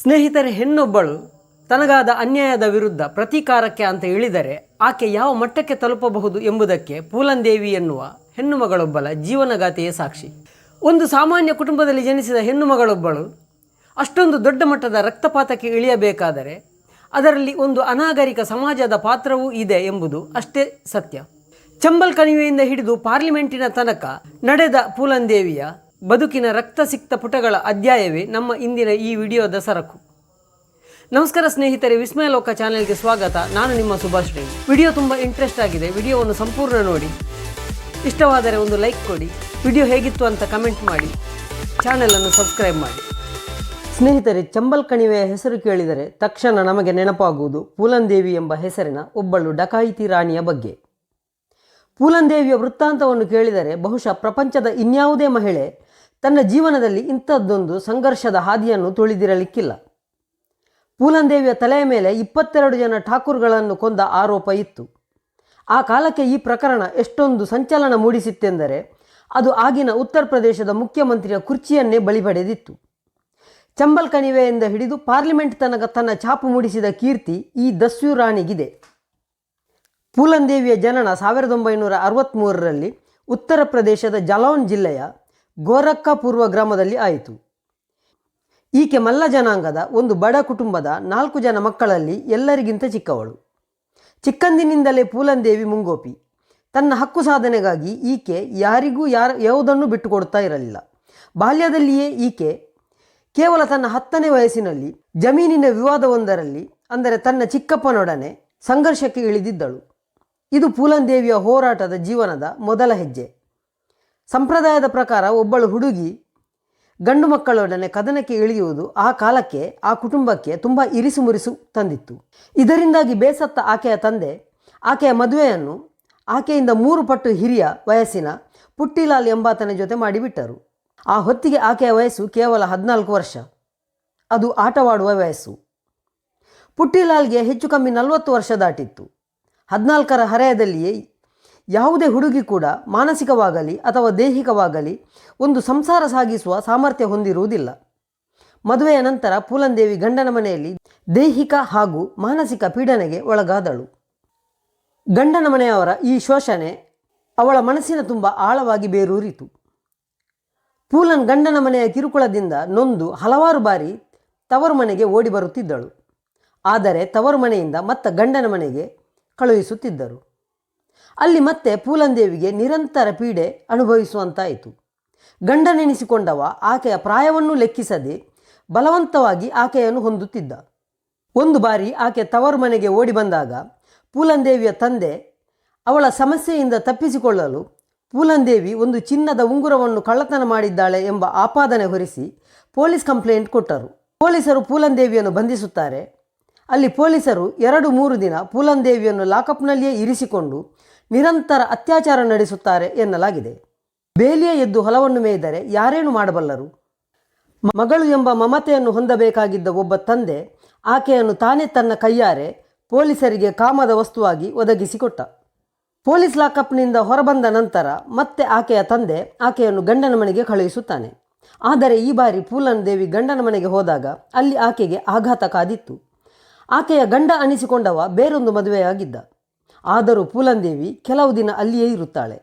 ಸ್ನೇಹಿತರೆ, ಹೆಣ್ಣೊಬ್ಬಳು ತನಗಾದ ಅನ್ಯಾಯದ ವಿರುದ್ಧ ಪ್ರತೀಕಾರಕ್ಕೆ ಅಂತ ಇಳಿದರೆ ಆಕೆ ಯಾವ ಮಟ್ಟಕ್ಕೆ ತಲುಪಬಹುದು ಎಂಬುದಕ್ಕೆ ಪೂಲನ್ ಎನ್ನುವ ಹೆಣ್ಣು ಮಗಳೊಬ್ಬಳ ಜೀವನಗಾಥೆಯೇ ಸಾಕ್ಷಿ. ಒಂದು ಸಾಮಾನ್ಯ ಕುಟುಂಬದಲ್ಲಿ ಜನಿಸಿದ ಹೆಣ್ಣು ಮಗಳೊಬ್ಬಳು ಅಷ್ಟೊಂದು ದೊಡ್ಡ ಮಟ್ಟದ ರಕ್ತಪಾತಕ್ಕೆ ಇಳಿಯಬೇಕಾದರೆ ಅದರಲ್ಲಿ ಒಂದು ಅನಾಗರಿಕ ಸಮಾಜದ ಪಾತ್ರವೂ ಇದೆ ಎಂಬುದು ಅಷ್ಟೇ ಸತ್ಯ. ಚಂಬಲ್ ಕಣಿವೆಯಿಂದ ಹಿಡಿದು ಪಾರ್ಲಿಮೆಂಟಿನ ತನಕ ನಡೆದ ಪೂಲನ್ ಬದುಕಿನ ರಕ್ತಸಿಕ್ತ ಪುಟಗಳ ಅಧ್ಯಾಯವೇ ನಮ್ಮ ಇಂದಿನ ಈ ವಿಡಿಯೋದ ಸರಕು. ನಮಸ್ಕಾರ ಸ್ನೇಹಿತರೆ, ವಿಸ್ಮಯ ಲೋಕ ಚಾನೆಲ್ಗೆ ಸ್ವಾಗತ. ನಾನು ನಿಮ್ಮ ಸುಭಾಷ್ ರೈ. ವಿಡಿಯೋ ತುಂಬ ಇಂಟ್ರೆಸ್ಟ್ ಆಗಿದೆ, ವಿಡಿಯೋವನ್ನು ಸಂಪೂರ್ಣ ನೋಡಿ. ಇಷ್ಟವಾದರೆ ಒಂದು ಲೈಕ್ ಕೊಡಿ, ವಿಡಿಯೋ ಹೇಗಿತ್ತು ಅಂತ ಕಮೆಂಟ್ ಮಾಡಿ, ಚಾನೆಲನ್ನು ಸಬ್ಸ್ಕ್ರೈಬ್ ಮಾಡಿ. ಸ್ನೇಹಿತರೆ, ಚಂಬಲ್ ಕಣಿವೆಯ ಹೆಸರು ಕೇಳಿದರೆ ತಕ್ಷಣ ನಮಗೆ ನೆನಪಾಗುವುದು ಪೂಲನ್ ಎಂಬ ಹೆಸರಿನ ಒಬ್ಬಳು ಡಕಾಯಿತಿ ರಾಣಿಯ ಬಗ್ಗೆ. ಪೂಲನ್ ವೃತ್ತಾಂತವನ್ನು ಕೇಳಿದರೆ ಬಹುಶಃ ಪ್ರಪಂಚದ ಇನ್ಯಾವುದೇ ಮಹಿಳೆ ತನ್ನ ಜೀವನದಲ್ಲಿ ಇಂಥದ್ದೊಂದು ಸಂಘರ್ಷದ ಹಾದಿಯನ್ನು ತುಳಿದಿರಲಿಕ್ಕಿಲ್ಲ. ಪೂಲನ್ ತಲೆಯ ಮೇಲೆ 22 ಜನ ಠಾಕೂರ್ಗಳನ್ನು ಕೊಂದ ಆರೋಪ ಇತ್ತು. ಆ ಕಾಲಕ್ಕೆ ಈ ಪ್ರಕರಣ ಎಷ್ಟೊಂದು ಸಂಚಲನ ಮೂಡಿಸಿತ್ತೆಂದರೆ ಅದು ಆಗಿನ ಉತ್ತರ ಪ್ರದೇಶದ ಮುಖ್ಯಮಂತ್ರಿಯ ಕುರ್ಚಿಯನ್ನೇ ಬಳಿಪಡೆದಿತ್ತು. ಚಂಬಲ್ ಕಣಿವೆಯಿಂದ ಹಿಡಿದು ಪಾರ್ಲಿಮೆಂಟ್ ತನಕ ತನ್ನ ಛಾಪು ಮೂಡಿಸಿದ ಕೀರ್ತಿ ಈ ದಸ್ಯು ರಾಣಿಗಿದೆ. ಪೂಲನ್ ಜನನ 1963ರಲ್ಲಿ ಉತ್ತರ ಪ್ರದೇಶದ ಜಲೌನ್ ಜಿಲ್ಲೆಯ ಗೋರಖ್ಪುರ ಗ್ರಾಮದಲ್ಲಿ ಆಯಿತು. ಈಕೆ ಮಲ್ಲ ಜನಾಂಗದ ಒಂದು ಬಡ ಕುಟುಂಬದ 4 ಜನ ಮಕ್ಕಳಲ್ಲಿ ಎಲ್ಲರಿಗಿಂತ ಚಿಕ್ಕವಳು. ಚಿಕ್ಕಂದಿನಿಂದಲೇ ಪೂಲನ್ ಮುಂಗೋಪಿ. ತನ್ನ ಹಕ್ಕು ಸಾಧನೆಗಾಗಿ ಈಕೆ ಯಾರಿಗೂ ಯಾವುದನ್ನು ಬಿಟ್ಟುಕೊಡುತ್ತಾ ಇರಲಿಲ್ಲ. ಬಾಲ್ಯದಲ್ಲಿಯೇ ಈಕೆ ಕೇವಲ ತನ್ನ 10ನೇ ವಯಸ್ಸಿನಲ್ಲಿ ಜಮೀನಿನ ವಿವಾದವೊಂದರಲ್ಲಿ, ಅಂದರೆ ತನ್ನ ಚಿಕ್ಕಪ್ಪನೊಡನೆ ಸಂಘರ್ಷಕ್ಕೆ ಇಳಿದಿದ್ದಳು. ಇದು ಪೂಲನ್ ಹೋರಾಟದ ಜೀವನದ ಮೊದಲ ಹೆಜ್ಜೆ. ಸಂಪ್ರದಾಯದ ಪ್ರಕಾರ ಒಬ್ಬಳು ಹುಡುಗಿ ಗಂಡು ಮಕ್ಕಳೊಡನೆ ಕದನಕ್ಕೆ ಇಳಿಯುವುದು ಆ ಕಾಲಕ್ಕೆ ಆ ಕುಟುಂಬಕ್ಕೆ ತುಂಬ ಇರಿಸು ಮುರಿಸು ತಂದಿತ್ತು. ಇದರಿಂದಾಗಿ ಬೇಸತ್ತ ಆಕೆಯ ತಂದೆ ಆಕೆಯ ಮದುವೆಯನ್ನು ಆಕೆಯಿಂದ 3 ಪಟ್ಟು ಹಿರಿಯ ವಯಸ್ಸಿನ ಪುಟ್ಟಿಲಾಲ್ ಎಂಬಾತನ ಜೊತೆ ಮಾಡಿಬಿಟ್ಟರು. ಆ ಹೊತ್ತಿಗೆ ಆಕೆಯ ವಯಸ್ಸು ಕೇವಲ 14 ವರ್ಷ. ಅದು ಆಟವಾಡುವ ವಯಸ್ಸು. ಪುಟ್ಟಿಲಾಲ್ಗೆ ಹೆಚ್ಚು ಕಮ್ಮಿ 40 ವರ್ಷ ದಾಟಿತ್ತು. 14ರ ಹರೆಯದಲ್ಲಿಯೇ ಯಾವುದೇ ಹುಡುಗಿ ಕೂಡ ಮಾನಸಿಕವಾಗಲಿ ಅಥವಾ ದೈಹಿಕವಾಗಲಿ ಒಂದು ಸಂಸಾರ ಸಾಗಿಸುವ ಸಾಮರ್ಥ್ಯ ಹೊಂದಿರುವುದಿಲ್ಲ. ಮದುವೆಯ ನಂತರ ಪೂಲನ್ ಗಂಡನ ಮನೆಯಲ್ಲಿ ದೈಹಿಕ ಹಾಗೂ ಮಾನಸಿಕ ಪೀಡನೆಗೆ ಒಳಗಾದಳು. ಗಂಡನ ಮನೆಯವರ ಈ ಶೋಷಣೆ ಅವಳ ಮನಸ್ಸಿನ ತುಂಬ ಆಳವಾಗಿ ಬೇರೂರಿತು. ಪೂಲನ್ ಗಂಡನ ಮನೆಯ ಕಿರುಕುಳದಿಂದ ನೊಂದು ಹಲವಾರು ಬಾರಿ ತವರು ಮನೆಗೆ ಓಡಿ ಬರುತ್ತಿದ್ದಳು. ಆದರೆ ತವರು ಮನೆಯಿಂದ ಮತ್ತೆ ಗಂಡನ ಮನೆಗೆ ಕಳುಹಿಸುತ್ತಿದ್ದರು. ಅಲ್ಲಿ ಮತ್ತೆ ಪೂಲನ್ ನಿರಂತರ ಪೀಡೆ ಅನುಭವಿಸುವಂತಾಯಿತು. ಗಂಡನೆನಿಸಿಕೊಂಡವ ಆಕೆಯ ಪ್ರಾಯವನ್ನು ಲೆಕ್ಕಿಸದೆ ಬಲವಂತವಾಗಿ ಆಕೆಯನ್ನು ಹೊಂದುತ್ತಿದ್ದ. ಒಂದು ಬಾರಿ ಆಕೆ ತವರು ಮನೆಗೆ ಓಡಿ ಬಂದಾಗ ಪೂಲನ್ ತಂದೆ ಅವಳ ಸಮಸ್ಯೆಯಿಂದ ತಪ್ಪಿಸಿಕೊಳ್ಳಲು ಪೂಲನ್ ಒಂದು ಚಿನ್ನದ ಉಂಗುರವನ್ನು ಕಳ್ಳತನ ಮಾಡಿದ್ದಾಳೆ ಎಂಬ ಆಪಾದನೆ ಹೊರಿಸಿ ಪೊಲೀಸ್ ಕಂಪ್ಲೇಂಟ್ ಕೊಟ್ಟರು. ಪೊಲೀಸರು ಪೂಲನ್ ಬಂಧಿಸುತ್ತಾರೆ. ಅಲ್ಲಿ ಪೊಲೀಸರು 2-3 ದಿನ ಪೂಲನ್ ಲಾಕಪ್ನಲ್ಲಿಯೇ ಇರಿಸಿಕೊಂಡು ನಿರಂತರ ಅತ್ಯಾಚಾರ ನಡೆಸುತ್ತಾರೆ ಎನ್ನಲಾಗಿದೆ. ಬೇಲಿಯ ಎದ್ದು ಹೊಲವನ್ನು ಮೇಯ್ದರೆ ಯಾರೇನು ಮಾಡಬಲ್ಲರು? ಮಗಳು ಎಂಬ ಮಮತೆಯನ್ನು ಹೊಂದಬೇಕಾಗಿದ್ದ ಒಬ್ಬ ತಂದೆ ಆಕೆಯನ್ನು ತಾನೇ ತನ್ನ ಕೈಯಾರೆ ಪೊಲೀಸರಿಗೆ ಕಾಮದ ವಸ್ತುವಾಗಿ ಒದಗಿಸಿಕೊಟ್ಟ. ಪೊಲೀಸ್ ಲಾಕಪ್ನಿಂದ ಹೊರಬಂದ ನಂತರ ಮತ್ತೆ ಆಕೆಯ ತಂದೆ ಆಕೆಯನ್ನು ಗಂಡನ ಮನೆಗೆ ಕಳುಹಿಸುತ್ತಾನೆ. ಆದರೆ ಈ ಬಾರಿ ಪೂಲನ್ ಗಂಡನ ಮನೆಗೆ ಹೋದಾಗ ಅಲ್ಲಿ ಆಕೆಗೆ ಆಘಾತ ಕಾದಿತ್ತು. ಆಕೆಯ ಗಂಡ ಅನಿಸಿಕೊಂಡವ ಬೇರೊಂದು ಮದುವೆಯಾಗಿದ್ದ. ಆದರೂ ಪೂಲನ್ ಕೆಲವು ದಿನ ಅಲ್ಲಿಯೇ ಇರುತ್ತಾಳೆ.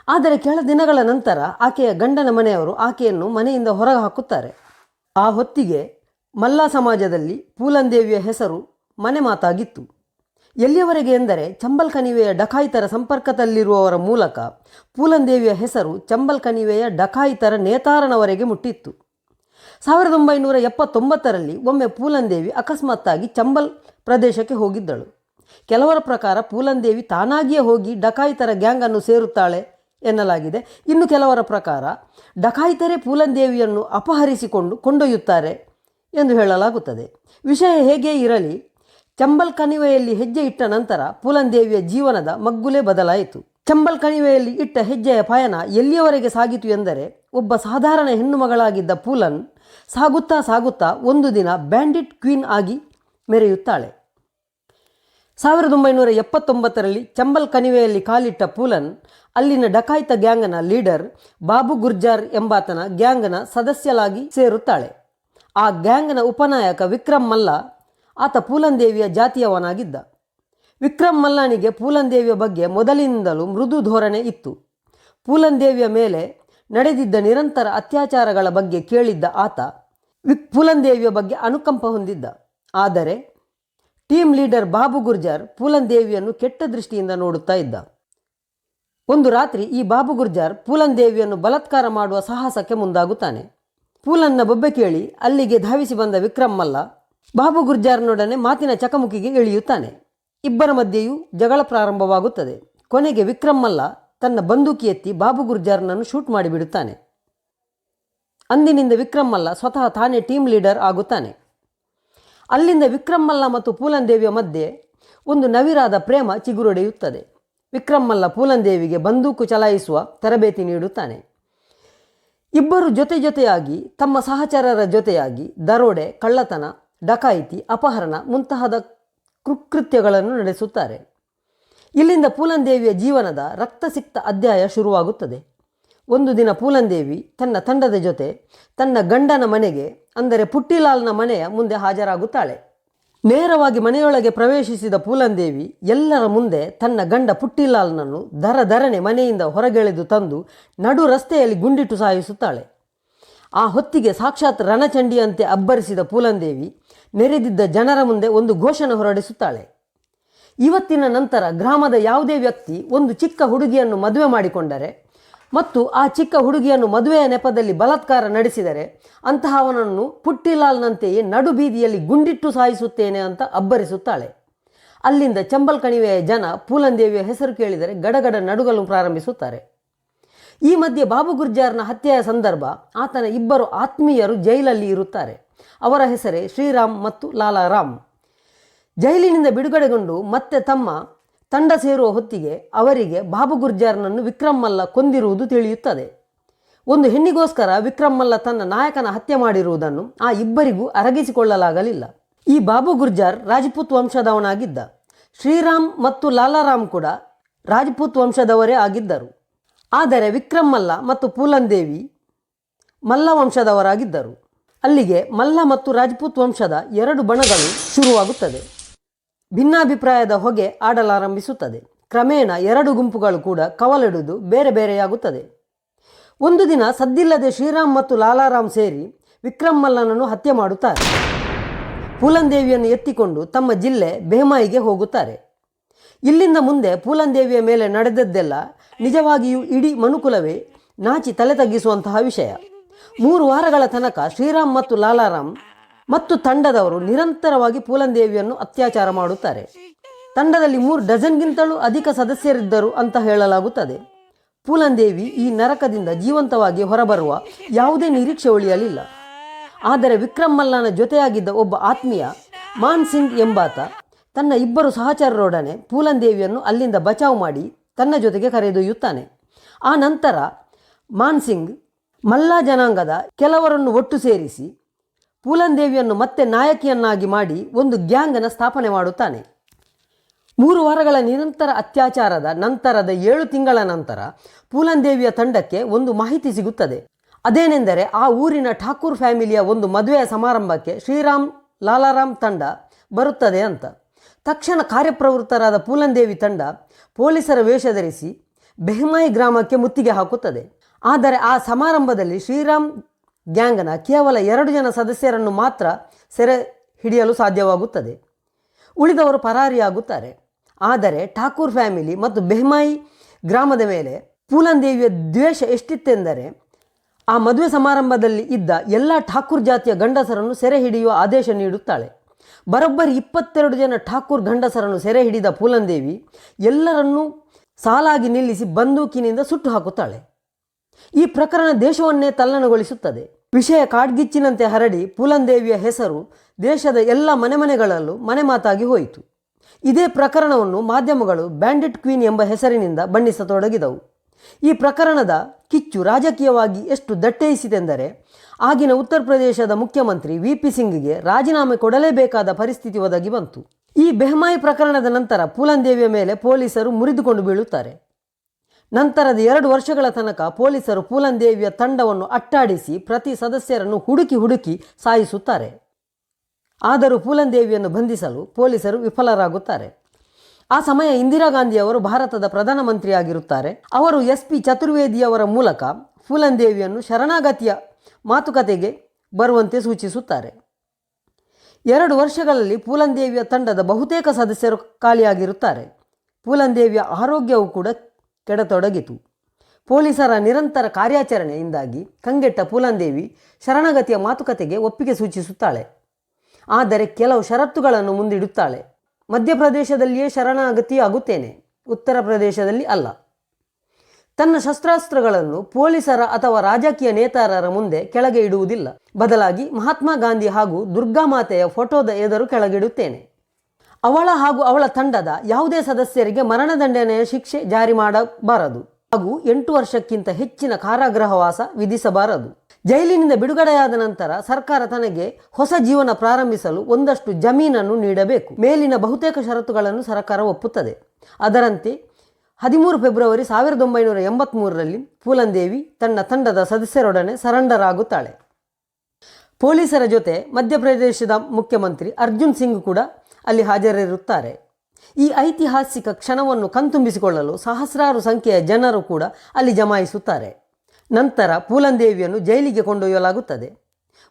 ಆದರೆ ಕೆಲ ದಿನಗಳ ನಂತರ ಆಕೆಯ ಗಂಡನ ಮನೆಯವರು ಆಕೆಯನ್ನು ಮನೆಯಿಂದ ಹೊರಗೆ ಹಾಕುತ್ತಾರೆ. ಆ ಹೊತ್ತಿಗೆ ಮಲ್ಲ ಸಮಾಜದಲ್ಲಿ ಪೂಲನ್ ಹೆಸರು ಮನೆ ಮಾತಾಗಿತ್ತು. ಎಲ್ಲಿಯವರೆಗೆ ಎಂದರೆ ಚಂಬಲ್ ಕಣಿವೆಯ ಡಕಾಯಿತರ ಸಂಪರ್ಕದಲ್ಲಿರುವವರ ಮೂಲಕ ಪೂಲನ್ ಹೆಸರು ಚಂಬಲ್ ಕಣಿವೆಯ ಡಕಾಯಿತರ ನೇತಾರನವರೆಗೆ ಮುಟ್ಟಿತ್ತು. 1979ರಲ್ಲಿ ಒಮ್ಮೆ ಪೂಲನ್ ಅಕಸ್ಮಾತ್ತಾಗಿ ಚಂಬಲ್ ಪ್ರದೇಶಕ್ಕೆ ಹೋಗಿದ್ದಳು. ಕೆಲವರ ಪ್ರಕಾರ ಪೂಲನ್ ತಾನಾಗಿಯೇ ಹೋಗಿ ಡಕಾಯಿತರ ಗ್ಯಾಂಗನ್ನು ಸೇರುತ್ತಾಳೆ ಎನ್ನಲಾಗಿದೆ. ಇನ್ನು ಕೆಲವರ ಪ್ರಕಾರ ಡಕಾಯಿತರೇ ಪೂಲನ್ ಅಪಹರಿಸಿಕೊಂಡು ಕೊಂಡೊಯ್ಯುತ್ತಾರೆ ಎಂದು ಹೇಳಲಾಗುತ್ತದೆ. ವಿಷಯ ಹೇಗೇ ಇರಲಿ, ಚಂಬಲ್ ಕಣಿವೆಯಲ್ಲಿ ಹೆಜ್ಜೆ ಇಟ್ಟ ನಂತರ ಪೂಲನ್ ಜೀವನದ ಮಗ್ಗುಲೇ ಬದಲಾಯಿತು. ಚಂಬಲ್ ಕಣಿವೆಯಲ್ಲಿ ಇಟ್ಟ ಹೆಜ್ಜೆಯ ಪಯಣ ಎಲ್ಲಿಯವರೆಗೆ ಸಾಗಿತು ಎಂದರೆ, ಒಬ್ಬ ಸಾಧಾರಣ ಹೆಣ್ಣು ಮಗಳಾಗಿದ್ದ ಪೂಲನ್ ಸಾಗುತ್ತಾ ಸಾಗುತ್ತಾ ಒಂದು ದಿನ ಬ್ಯಾಂಡಿಟ್ ಕ್ವೀನ್ ಆಗಿ ಮೆರೆಯುತ್ತಾಳೆ. 1979ರಲ್ಲಿ ಚಂಬಲ್ ಕಣಿವೆಯಲ್ಲಿ ಕಾಲಿಟ್ಟ ಪೂಲನ್ ಅಲ್ಲಿನ ಡಕಾಯಿತ ಗ್ಯಾಂಗ್ನ ಲೀಡರ್ ಬಾಬು ಗುರ್ಜಾರ್ ಎಂಬಾತನ ಗ್ಯಾಂಗ್ನ ಸದಸ್ಯಲಾಗಿ ಸೇರುತ್ತಾಳೆ. ಆ ಗ್ಯಾಂಗ್ನ ಉಪನಾಯಕ ವಿಕ್ರಮ್ ಮಲ್ಲ, ಆತ ಪೂಲನ್ ದೇವಿಯ ಜಾತಿಯವನಾಗಿದ್ದ. ವಿಕ್ರಮ್ ಮಲ್ಲನಿಗೆ ಪೂಲನ್ ದೇವಿಯ ಬಗ್ಗೆ ಮೊದಲಿನಿಂದಲೂ ಮೃದು ಧೋರಣೆ ಇತ್ತು. ಪೂಲನ್ ದೇವಿಯ ಮೇಲೆ ನಡೆದಿದ್ದ ನಿರಂತರ ಅತ್ಯಾಚಾರಗಳ ಬಗ್ಗೆ ಕೇಳಿದ್ದ ಆತ ಪೂಲನ್ ದೇವಿಯ ಬಗ್ಗೆ ಅನುಕಂಪ ಹೊಂದಿದ್ದ. ಆದರೆ ಟೀಮ್ ಲೀಡರ್ ಬಾಬು ಗುರ್ಜರ್ ಪೂಲನ್ ದೇವಿಯನ್ನು ಕೆಟ್ಟ ದೃಷ್ಟಿಯಿಂದ ನೋಡುತ್ತಾ ಇದ್ದ. ಒಂದು ರಾತ್ರಿ ಈ ಬಾಬು ಗುರ್ಜರ್ ಪೂಲನ್ ದೇವಿಯನ್ನು ಬಲಾತ್ಕಾರ ಮಾಡುವ ಸಾಹಸಕ್ಕೆ ಮುಂದಾಗುತ್ತಾನೆ. ಪೂಲನ್ನ ಬೊಬ್ಬೆ ಕೇಳಿ ಅಲ್ಲಿಗೆ ಧಾವಿಸಿ ಬಂದ ವಿಕ್ರಮ್ ಮಲ್ಲ ಬಾಬು ಗುರ್ಜರ್ನೊಡನೆ ಮಾತಿನ ಚಕಮುಕಿಗೆ ಇಳಿಯುತ್ತಾನೆ. ಇಬ್ಬರ ಮಧ್ಯೆಯೂ ಜಗಳ ಪ್ರಾರಂಭವಾಗುತ್ತದೆ. ಕೊನೆಗೆ ವಿಕ್ರಮ್ ಮಲ್ಲ ತನ್ನ ಬಂದೂಕಿ ಎತ್ತಿ ಬಾಬು ಗುರ್ಜರ್ನನ್ನು ಶೂಟ್ ಮಾಡಿಬಿಡುತ್ತಾನೆ. ಅಂದಿನಿಂದ ವಿಕ್ರಮ್ ಮಲ್ಲ ಸ್ವತಃ ತಾನೇ ಟೀಮ್ ಲೀಡರ್ ಆಗುತ್ತಾನೆ. ಅಲ್ಲಿಂದ ವಿಕ್ರಮ್ ಮಲ್ಲ ಮತ್ತು ಪೂಲನ್ ದೇವಿಯ ಮಧ್ಯೆ ಒಂದು ನವಿರಾದ ಪ್ರೇಮ ಚಿಗುರೊಡೆಯುತ್ತದೆ. ವಿಕ್ರಮ್ ಮಲ್ಲ ಪೂಲನ್ ದೇವಿಗೆ ಬಂದೂಕು ಚಲಾಯಿಸುವ ತರಬೇತಿ ನೀಡುತ್ತಾನೆ. ಇಬ್ಬರು ಜೊತೆಯಾಗಿ ತಮ್ಮ ಸಹಚರರ ಜೊತೆಯಾಗಿ ದರೋಡೆ, ಕಳ್ಳತನ, ಡಕಾಯಿತಿ, ಅಪಹರಣ ಮುಂತಾದ ಕೃತ್ಯಗಳನ್ನು ನಡೆಸುತ್ತಾರೆ. ಇಲ್ಲಿಂದ ಪೂಲನ್ ದೇವಿಯ ಜೀವನದ ರಕ್ತಸಿಕ್ತ ಅಧ್ಯಾಯ ಶುರುವಾಗುತ್ತದೆ. ಒಂದು ದಿನ ಪೂಲನ್ ದೇವಿ ತನ್ನ ತಂಡದ ಜೊತೆ ತನ್ನ ಗಂಡನ ಮನೆಗೆ, ಅಂದರೆ ಪುಟ್ಟಿಲಾಲ್ನ ಮನೆಯ ಮುಂದೆ ಹಾಜರಾಗುತ್ತಾಳೆ. ನೇರವಾಗಿ ಮನೆಯೊಳಗೆ ಪ್ರವೇಶಿಸಿದ ಪೂಲನ್ ದೇವಿ ಎಲ್ಲರ ಮುಂದೆ ತನ್ನ ಗಂಡ ಪುಟ್ಟಿಲಾಲ್ನನ್ನು ದರನೆ ಮನೆಯಿಂದ ಹೊರಗೆಳೆದು ತಂದು ನಡು ರಸ್ತೆಯಲ್ಲಿ ಗುಂಡಿಟ್ಟು ಸಾಯಿಸುತ್ತಾಳೆ. ಆ ಹೊತ್ತಿಗೆ ಸಾಕ್ಷಾತ್ ರಣಚಂಡಿಯಂತೆ ಅಬ್ಬರಿಸಿದ ಪೂಲನ್ ದೇವಿ ನೆರೆದಿದ್ದ ಜನರ ಮುಂದೆ ಒಂದು ಘೋಷಣೆ ಹೊರಡಿಸುತ್ತಾಳೆ. ಇವತ್ತಿನ ನಂತರ ಗ್ರಾಮದ ಯಾವುದೇ ವ್ಯಕ್ತಿ ಒಂದು ಚಿಕ್ಕ ಹುಡುಗಿಯನ್ನು ಮದುವೆ ಮಾಡಿಕೊಂಡರೆ ಮತ್ತು ಆ ಚಿಕ್ಕ ಹುಡುಗಿಯನ್ನು ಮದುವೆಯ ನೆಪದಲ್ಲಿ ಬಲಾತ್ಕಾರ ನಡೆಸಿದರೆ ಅಂತಹವನನ್ನು ಪುಟ್ಟಿಲಾಲ್ನಂತೆಯೇ ನಡು ಬೀದಿಯಲ್ಲಿ ಗುಂಡಿಟ್ಟು ಸಾಯಿಸುತ್ತೇನೆ ಅಂತ ಅಬ್ಬರಿಸುತ್ತಾಳೆ. ಅಲ್ಲಿಂದ ಚಂಬಲ್ ಕಣಿವೆಯ ಜನ ಪೂಲನ್ ದೇವಿಯ ಹೆಸರು ಕೇಳಿದರೆ ಗಡಗಡ ನಡುಗಲು ಪ್ರಾರಂಭಿಸುತ್ತಾರೆ. ಈ ಮಧ್ಯೆ ಬಾಬು ಗುರ್ಜರ್ನ ಹತ್ಯೆಯ ಸಂದರ್ಭ ಆತನ ಇಬ್ಬರು ಆತ್ಮೀಯರು ಜೈಲಲ್ಲಿ ಇರುತ್ತಾರೆ. ಅವರ ಹೆಸರೇ ಶ್ರೀರಾಮ್ ಮತ್ತು ಲಾಲಾರಾಮ್. ಜೈಲಿನಿಂದ ಬಿಡುಗಡೆಗೊಂಡು ಮತ್ತೆ ತಮ್ಮ ತಂಡ ಸೇರುವ ಹೊತ್ತಿಗೆ ಅವರಿಗೆ ಬಾಬು ಗುರ್ಜರ್ನನ್ನು ವಿಕ್ರಮ್ ಮಲ್ಲ ಕೊಂದಿರುವುದು ತಿಳಿಯುತ್ತದೆ. ಒಂದು ಹೆಣ್ಣಿಗೋಸ್ಕರ ವಿಕ್ರಮ್ ಮಲ್ಲ ತನ್ನ ನಾಯಕನ ಹತ್ಯೆ ಮಾಡಿರುವುದನ್ನು ಆ ಇಬ್ಬರಿಗೂ ಅರಗಿಸಿಕೊಳ್ಳಲಾಗಲಿಲ್ಲ. ಈ ಬಾಬು ಗುರ್ಜರ್ ರಾಜಪೂತ್ ವಂಶದವನಾಗಿದ್ದ. ಶ್ರೀರಾಮ್ ಮತ್ತು ಲಾಲಾರಾಮ್ ಕೂಡ ರಾಜಪೂತ್ ವಂಶದವರೇ ಆಗಿದ್ದರು. ಆದರೆ ವಿಕ್ರಮ್ ಮಲ್ಲ ಮತ್ತು ಪೂಲನ್ ದೇವಿ ಮಲ್ಲ ವಂಶದವರಾಗಿದ್ದರು. ಅಲ್ಲಿಗೆ ಮಲ್ಲ ಮತ್ತು ರಾಜಪೂತ್ ವಂಶದ ಎರಡು ಬಣಗಳು ಶುರುವಾಗುತ್ತದೆ. ಭಿನ್ನಾಭಿಪ್ರಾಯದ ಹೊಗೆ ಆಡಲಾರಂಭಿಸುತ್ತದೆ. ಕ್ರಮೇಣ ಎರಡು ಗುಂಪುಗಳು ಕೂಡ ಕವಲಿಡುವುದು ಬೇರೆ ಬೇರೆಯಾಗುತ್ತದೆ. ಒಂದು ದಿನ ಸದ್ದಿಲ್ಲದೆ ಶ್ರೀರಾಮ್ ಮತ್ತು ಲಾಲಾರಾಮ್ ಸೇರಿ ವಿಕ್ರಮ್ ಮಲ್ಲನನ್ನು ಹತ್ಯೆ ಮಾಡುತ್ತಾರೆ. ಪೂಲನ್ ದೇವಿಯನ್ನು ಎತ್ತಿಕೊಂಡು ತಮ್ಮ ಜಿಲ್ಲೆ ಬೆಹ್ಮಾಯಿಗೆ ಹೋಗುತ್ತಾರೆ. ಇಲ್ಲಿಂದ ಮುಂದೆ ಪೂಲನ್ ದೇವಿಯ ಮೇಲೆ ನಡೆದದ್ದೆಲ್ಲ ನಿಜವಾಗಿಯೂ ಇಡೀ ಮನುಕುಲವೇ ನಾಚಿ ತಲೆ ತಗ್ಗಿಸುವಂತಹ ವಿಷಯ. 3 ವಾರಗಳ ತನಕ ಶ್ರೀರಾಮ್ ಮತ್ತು ಲಾಲಾರಾಮ್ ಮತ್ತು ತಂಡದವರು ನಿರಂತರವಾಗಿ ಪೂಲನ್ ದೇವಿಯನ್ನು ಅತ್ಯಾಚಾರ ಮಾಡುತ್ತಾರೆ. ತಂಡದಲ್ಲಿ 3 ಡಜನ್ಗಿಂತಲೂ ಅಧಿಕ ಸದಸ್ಯರಿದ್ದರು ಅಂತ ಹೇಳಲಾಗುತ್ತದೆ. ಪೂಲನ್ ದೇವಿ ಈ ನರಕದಿಂದ ಜೀವಂತವಾಗಿ ಹೊರಬರುವ ಯಾವುದೇ ನಿರೀಕ್ಷೆ ಉಳಿಯಲಿಲ್ಲ. ಆದರೆ ವಿಕ್ರಮ್ ಮಲ್ಲನ ಜೊತೆಯಾಗಿದ್ದ ಒಬ್ಬ ಆತ್ಮೀಯ ಮಾನ್ ಸಿಂಗ್ ಎಂಬಾತ ತನ್ನ ಇಬ್ಬರು ಸಹಚರರೊಡನೆ ಪೂಲನ್ ದೇವಿಯನ್ನು ಅಲ್ಲಿಂದ ಬಚಾವ್ ಮಾಡಿ ತನ್ನ ಜೊತೆಗೆ ಕರೆದೊಯ್ಯುತ್ತಾನೆ. ಆ ನಂತರ ಮಾನ್ ಸಿಂಗ್ ಮಲ್ಲ ಜನಾಂಗದ ಕೆಲವರನ್ನು ಒಟ್ಟು ಸೇರಿಸಿ ಪೂಲನ್ ದೇವಿಯನ್ನು ಮತ್ತೆ ನಾಯಕಿಯನ್ನಾಗಿ ಮಾಡಿ ಒಂದು ಗ್ಯಾಂಗನ್ನು ಸ್ಥಾಪನೆ ಮಾಡುತ್ತಾನೆ. 3 ವಾರಗಳ ನಿರಂತರ ಅತ್ಯಾಚಾರದ ನಂತರದ 7 ತಿಂಗಳ ನಂತರ ಪೂಲನ್ ದೇವಿಯ ತಂಡಕ್ಕೆ ಒಂದು ಮಾಹಿತಿ ಸಿಗುತ್ತದೆ. ಅದೇನೆಂದರೆ ಆ ಊರಿನ ಠಾಕೂರ್ ಫ್ಯಾಮಿಲಿಯ ಒಂದು ಮದುವೆಯ ಸಮಾರಂಭಕ್ಕೆ ಶ್ರೀರಾಮ್ ಲಾಲಾರಾಮ್ ತಂಡ ಬರುತ್ತದೆ ಅಂತ. ತಕ್ಷಣ ಕಾರ್ಯಪ್ರವೃತ್ತರಾದ ಪೂಲನ್ ದೇವಿ ತಂಡ ಪೊಲೀಸರ ವೇಷ ಧರಿಸಿ ಬೆಹ್ಮಾಯಿ ಗ್ರಾಮಕ್ಕೆ ಮುತ್ತಿಗೆ ಹಾಕುತ್ತದೆ. ಆದರೆ ಆ ಸಮಾರಂಭದಲ್ಲಿ ಶ್ರೀರಾಮ್ ಗ್ಯಾಂಗ್ನ ಕೇವಲ 2 ಜನ ಸದಸ್ಯರನ್ನು ಮಾತ್ರ ಸೆರೆ ಹಿಡಿಯಲು ಸಾಧ್ಯವಾಗುತ್ತದೆ. ಉಳಿದವರು ಪರಾರಿಯಾಗುತ್ತಾರೆ. ಆದರೆ ಠಾಕೂರ್ ಫ್ಯಾಮಿಲಿ ಮತ್ತು ಬೆಹ್ಮಾಯಿ ಗ್ರಾಮದ ಮೇಲೆ ಪೂಲನ್ ದೇವಿಯ ದ್ವೇಷ ಎಷ್ಟಿತ್ತೆಂದರೆ ಆ ಮದುವೆ ಸಮಾರಂಭದಲ್ಲಿ ಇದ್ದ ಎಲ್ಲ ಠಾಕೂರ್ ಜಾತಿಯ ಗಂಡಸರನ್ನು ಸೆರೆ ಹಿಡಿಯುವ ಆದೇಶ ನೀಡುತ್ತಾಳೆ. ಬರೋಬ್ಬರಿ 22 ಜನ ಠಾಕೂರ್ ಗಂಡಸರನ್ನು ಸೆರೆ ಹಿಡಿದ ಪೂಲನ್ ದೇವಿ ಎಲ್ಲರನ್ನೂ ಸಾಲಾಗಿ ನಿಲ್ಲಿಸಿ ಬಂದೂಕಿನಿಂದ ಸುಟ್ಟು ಹಾಕುತ್ತಾಳೆ. ಈ ಪ್ರಕರಣ ದೇಶವನ್ನೇ ತಲ್ಲಣಗೊಳಿಸುತ್ತದೆ. ವಿಷಯ ಕಾಡ್ಗಿಚ್ಚಿನಂತೆ ಹರಡಿ ಪೂಲನ್ ದೇವಿಯ ಹೆಸರು ದೇಶದ ಎಲ್ಲ ಮನೆಗಳಲ್ಲೂ ಮನೆ ಮಾತಾಗಿ ಹೋಯಿತು. ಇದೇ ಪ್ರಕರಣವನ್ನು ಮಾಧ್ಯಮಗಳು ಬ್ಯಾಂಡಿಟ್ ಕ್ವೀನ್ ಎಂಬ ಹೆಸರಿನಿಂದ ಬಣ್ಣಿಸತೊಡಗಿದವು. ಈ ಪ್ರಕರಣದ ಕಿಚ್ಚು ರಾಜಕೀಯವಾಗಿ ಎಷ್ಟು ದಟ್ಟೈಸಿತೆಂದರೆ ಆಗಿನ ಉತ್ತರ ಪ್ರದೇಶದ ಮುಖ್ಯಮಂತ್ರಿ VP ಸಿಂಗ್ಗೆ ರಾಜೀನಾಮೆ ಕೊಡಲೇಬೇಕಾದ ಪರಿಸ್ಥಿತಿ ಒದಗಿ ಬಂತು. ಈ ಬೆಹ್ಮಾಯಿ ಪ್ರಕರಣದ ನಂತರ ಪೂಲನ್ ದೇವಿಯ ಮೇಲೆ ಪೊಲೀಸರು ಮುರಿದುಕೊಂಡು ಬೀಳುತ್ತಾರೆ. ನಂತರದ 2 ವರ್ಷಗಳ ತನಕ ಪೊಲೀಸರು ಪೂಲನ್ ದೇವಿಯ ತಂಡವನ್ನು ಅಟ್ಟಾಡಿಸಿ ಪ್ರತಿ ಸದಸ್ಯರನ್ನು ಹುಡುಕಿ ಸಾಯಿಸುತ್ತಾರೆ. ಆದರೂ ಪೂಲನ್ ದೇವಿಯನ್ನು ಬಂಧಿಸಲು ಪೊಲೀಸರು ವಿಫಲರಾಗುತ್ತಾರೆ. ಆ ಸಮಯ ಇಂದಿರಾ ಗಾಂಧಿಯವರು ಭಾರತದ ಪ್ರಧಾನಮಂತ್ರಿಯಾಗಿರುತ್ತಾರೆ. ಅವರು SP ಚತುರ್ವೇದಿಯವರ ಮೂಲಕ ಪೂಲನ್ ದೇವಿಯನ್ನು ಶರಣಾಗತಿಯ ಮಾತುಕತೆಗೆ ಬರುವಂತೆ ಸೂಚಿಸುತ್ತಾರೆ. 2 ವರ್ಷಗಳಲ್ಲಿ ಪೂಲನ್ ದೇವಿಯ ತಂಡದ ಬಹುತೇಕ ಸದಸ್ಯರು ಖಾಲಿಯಾಗಿರುತ್ತಾರೆ. ಪೂಲನ್ ದೇವಿಯ ಆರೋಗ್ಯವು ಕೂಡ ಕೆಡತೊಡಗಿತು. ಪೊಲೀಸರ ನಿರಂತರ ಕಾರ್ಯಾಚರಣೆಯಿಂದಾಗಿ ಕಂಗೆಟ್ಟ ಪೂಲನ್ ದೇವಿ ಶರಣಾಗತಿಯ ಮಾತುಕತೆಗೆ ಒಪ್ಪಿಗೆ ಸೂಚಿಸುತ್ತಾಳೆ. ಆದರೆ ಕೆಲವು ಷರತ್ತುಗಳನ್ನು ಮುಂದಿಡುತ್ತಾಳೆ. ಮಧ್ಯಪ್ರದೇಶದಲ್ಲಿಯೇ ಶರಣಾಗತಿ ಆಗುತ್ತೇನೆ, ಉತ್ತರ ಪ್ರದೇಶದಲ್ಲಿ ಅಲ್ಲ. ತನ್ನ ಶಸ್ತ್ರಾಸ್ತ್ರಗಳನ್ನು ಪೊಲೀಸರ ಅಥವಾ ರಾಜಕೀಯ ನೇತಾರರ ಮುಂದೆ ಕೆಳಗೆ ಇಡುವುದಿಲ್ಲ. ಬದಲಾಗಿ ಮಹಾತ್ಮ ಗಾಂಧಿ ಹಾಗೂ ದುರ್ಗಾಮಾತೆಯ ಫೋಟೋದ ಎದುರು ಕೆಳಗಿಡುತ್ತೇನೆ. ಅವಳ ಹಾಗೂ ಅವಳ ತಂಡದ ಯಾವುದೇ ಸದಸ್ಯರಿಗೆ ಮರಣದಂಡನೆಯ ಶಿಕ್ಷೆ ಜಾರಿ ಮಾಡಬಾರದು ಹಾಗೂ 8 ವರ್ಷಕ್ಕಿಂತ ಹೆಚ್ಚಿನ ಕಾರಾಗೃಹವಾಸ ವಿಧಿಸಬಾರದು. ಜೈಲಿನಿಂದ ಬಿಡುಗಡೆಯಾದ ನಂತರ ಸರ್ಕಾರ ತನಗೆ ಹೊಸ ಜೀವನ ಪ್ರಾರಂಭಿಸಲು ಒಂದಷ್ಟು ಜಮೀನನ್ನು ನೀಡಬೇಕು. ಮೇಲಿನ ಬಹುತೇಕ ಷರತ್ತುಗಳನ್ನು ಸರ್ಕಾರ ಒಪ್ಪುತ್ತದೆ. ಅದರಂತೆ 13 ಫೆಬ್ರವರಿ 1983ರಲ್ಲಿ ಪೂಲನ್ ದೇವಿ ತನ್ನ ತಂಡದ ಸದಸ್ಯರೊಡನೆ ಸರೆಂಡರ್ ಆಗುತ್ತಾಳೆ. ಪೊಲೀಸರ ಜೊತೆ ಮಧ್ಯಪ್ರದೇಶದ ಮುಖ್ಯಮಂತ್ರಿ ಅರ್ಜುನ್ ಸಿಂಗ್ ಕೂಡ ಅಲ್ಲಿ ಹಾಜರಿರುತ್ತಾರೆ. ಈ ಐತಿಹಾಸಿಕ ಕ್ಷಣವನ್ನು ಕಣ್ತುಂಬಿಸಿಕೊಳ್ಳಲು ಸಹಸ್ರಾರು ಸಂಖ್ಯೆಯ ಜನರು ಕೂಡ ಅಲ್ಲಿ ಜಮಾಯಿಸುತ್ತಾರೆ. ನಂತರ ಪೂಲನ್ ದೇವಿಯನ್ನು ಜೈಲಿಗೆ ಕೊಂಡೊಯ್ಯಲಾಗುತ್ತದೆ.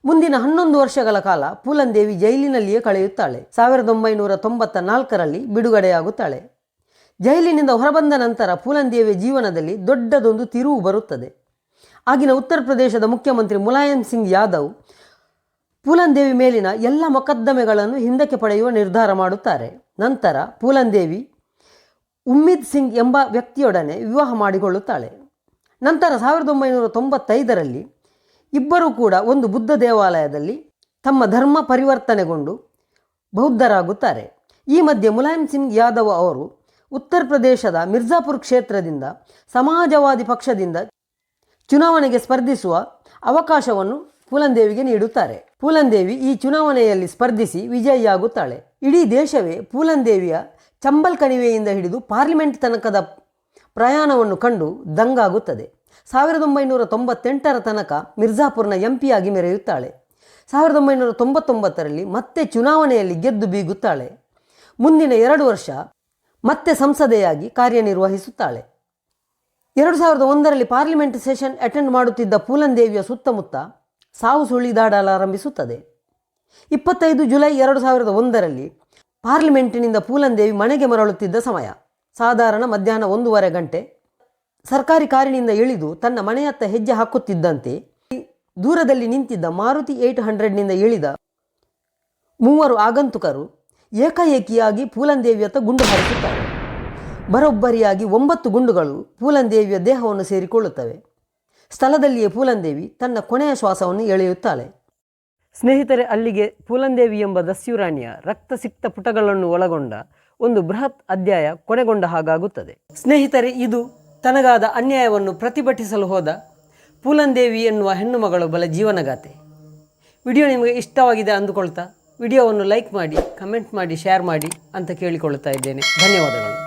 ಮುಂದಿನ 11 ವರ್ಷಗಳ ಕಾಲ ಪೂಲನ್ ದೇವಿ ಜೈಲಿನಲ್ಲಿಯೇ ಕಳೆಯುತ್ತಾಳೆ. 1994ರಲ್ಲಿ ಬಿಡುಗಡೆಯಾಗುತ್ತಾಳೆ. ಜೈಲಿನಿಂದ ಹೊರಬಂದ ನಂತರ ಪೂಲನ್ ದೇವಿಯ ಜೀವನದಲ್ಲಿ ದೊಡ್ಡದೊಂದು ತಿರುವು ಬರುತ್ತದೆ. ಆಗಿನ ಉತ್ತರ ಪ್ರದೇಶದ ಮುಖ್ಯಮಂತ್ರಿ ಮುಲಾಯಂ ಸಿಂಗ್ ಯಾದವ್ ಪೂಲನ್ ದೇವಿ ಮೇಲಿನ ಎಲ್ಲ ಮೊಕದ್ದಮೆಗಳನ್ನು ಹಿಂದಕ್ಕೆ ಪಡೆಯುವ ನಿರ್ಧಾರ ಮಾಡುತ್ತಾರೆ. ನಂತರ ಪೂಲನ್ ದೇವಿ ಉಮ್ಮಿದ್ ಸಿಂಗ್ ಎಂಬ ವ್ಯಕ್ತಿಯೊಡನೆ ವಿವಾಹ ಮಾಡಿಕೊಳ್ಳುತ್ತಾಳೆ. ನಂತರ 1995ರಲ್ಲಿ ಇಬ್ಬರೂ ಕೂಡ ಒಂದು ಬುದ್ಧ ದೇವಾಲಯದಲ್ಲಿ ತಮ್ಮ ಧರ್ಮ ಪರಿವರ್ತನೆಗೊಂಡು ಬೌದ್ಧರಾಗುತ್ತಾರೆ. ಈ ಮಧ್ಯೆ ಮುಲಾಯಂ ಸಿಂಗ್ ಯಾದವ್ ಅವರು ಉತ್ತರ ಪ್ರದೇಶದ ಮಿರ್ಜಾಪುರ್ ಕ್ಷೇತ್ರದಿಂದ ಸಮಾಜವಾದಿ ಪಕ್ಷದಿಂದ ಚುನಾವಣೆಗೆ ಸ್ಪರ್ಧಿಸುವ ಅವಕಾಶವನ್ನು ಪೂಲನ್ ದೇವಿಗೆ ನೀಡುತ್ತಾರೆ. ಪೂಲನ್ ದೇವಿ ಈ ಚುನಾವಣೆಯಲ್ಲಿ ಸ್ಪರ್ಧಿಸಿ ವಿಜಯಿಯಾಗುತ್ತಾಳೆ. ಇಡೀ ದೇಶವೇ ಪೂಲನ್ ದೇವಿಯ ಚಂಬಲ್ ಕಣಿವೆಯಿಂದ ಹಿಡಿದು ಪಾರ್ಲಿಮೆಂಟ್ ತನಕದ ಪ್ರಯಾಣವನ್ನು ಕಂಡು ದಂಗಾಗುತ್ತದೆ. 1998ರ ತನಕ ಮಿರ್ಜಾಪುರ್ನ MP ಆಗಿ ಮೆರೆಯುತ್ತಾಳೆ. 1999ರಲ್ಲಿ ಮತ್ತೆ ಚುನಾವಣೆಯಲ್ಲಿ ಗೆದ್ದು ಬೀಗುತ್ತಾಳೆ. ಮುಂದಿನ 2 ವರ್ಷ ಮತ್ತೆ ಸಂಸದೆಯಾಗಿ ಕಾರ್ಯನಿರ್ವಹಿಸುತ್ತಾಳೆ. 2001ರಲ್ಲಿ ಪಾರ್ಲಿಮೆಂಟ್ ಸೆಷನ್ ಅಟೆಂಡ್ ಮಾಡುತ್ತಿದ್ದ ಪೂಲನ್ ದೇವಿಯ ಸುತ್ತಮುತ್ತ ಸಾವು ಸುಳಿದಾಡಲಾರಂಭಿಸುತ್ತದೆ. 25 ಜುಲೈ 2001ರಲ್ಲಿ ಪಾರ್ಲಿಮೆಂಟಿನಿಂದ ಪೂಲನ್ ದೇವಿ ಮನೆಗೆ ಮರಳುತ್ತಿದ್ದ ಸಮಯ. ಸಾಧಾರಣ ಮಧ್ಯಾಹ್ನ 1:15 ಗಂಟೆ. ಸರ್ಕಾರಿ ಕಾರಿನಿಂದ ಇಳಿದು ತನ್ನ ಮನೆಯತ್ತ ಹೆಜ್ಜೆ ಹಾಕುತ್ತಿದ್ದಂತೆ ದೂರದಲ್ಲಿ ನಿಂತಿದ್ದ ಮಾರುತಿ 800ನಿಂದ ಇಳಿದ 3 ಆಗಂತುಕರು ಏಕಾಏಕಿಯಾಗಿ ಪೂಲನ್ ದೇವಿಯತ್ತ ಗುಂಡು ಹಾರಿಸುತ್ತಾರೆ. ಬರೋಬ್ಬರಿಯಾಗಿ 9 ಗುಂಡುಗಳು ಪೂಲನ್ ದೇವಿಯ ದೇಹವನ್ನು ಸೇರಿಕೊಳ್ಳುತ್ತವೆ. ಸ್ಥಳದಲ್ಲಿಯೇ ಪೂಲನ್ ದೇವಿ ತನ್ನ ಕೊನೆಯ ಶ್ವಾಸವನ್ನು ಎಳೆಯುತ್ತಾಳೆ. ಸ್ನೇಹಿತರೆ, ಅಲ್ಲಿಗೆ ಪೂಲನ್ ದೇವಿ ಎಂಬ ದಸ್ಯುರಾಣಿಯ ರಕ್ತಸಿಕ್ತ ಪುಟಗಳನ್ನು ಒಳಗೊಂಡ ಒಂದು ಬೃಹತ್ ಅಧ್ಯಾಯ ಕೊನೆಗೊಂಡ ಹಾಗಾಗುತ್ತದೆ. ಸ್ನೇಹಿತರೆ, ಇದು ತನಗಾದ ಅನ್ಯಾಯವನ್ನು ಪ್ರತಿಭಟಿಸಲು ಹೋದ ಪೂಲನ್ ದೇವಿ ಎನ್ನುವ ಹೆಣ್ಣು ಮಗಳೊಬ್ಬಳ ಜೀವನಗಾಥೆ. ವಿಡಿಯೋ ನಿಮಗೆ ಇಷ್ಟವಾಗಿದೆ ಅಂದುಕೊಳ್ತಾ ವಿಡಿಯೋವನ್ನು ಲೈಕ್ ಮಾಡಿ, ಕಮೆಂಟ್ ಮಾಡಿ, ಶೇರ್ ಮಾಡಿ ಅಂತ ಕೇಳಿಕೊಳ್ಳುತ್ತಾ ಇದ್ದೇನೆ. ಧನ್ಯವಾದಗಳು.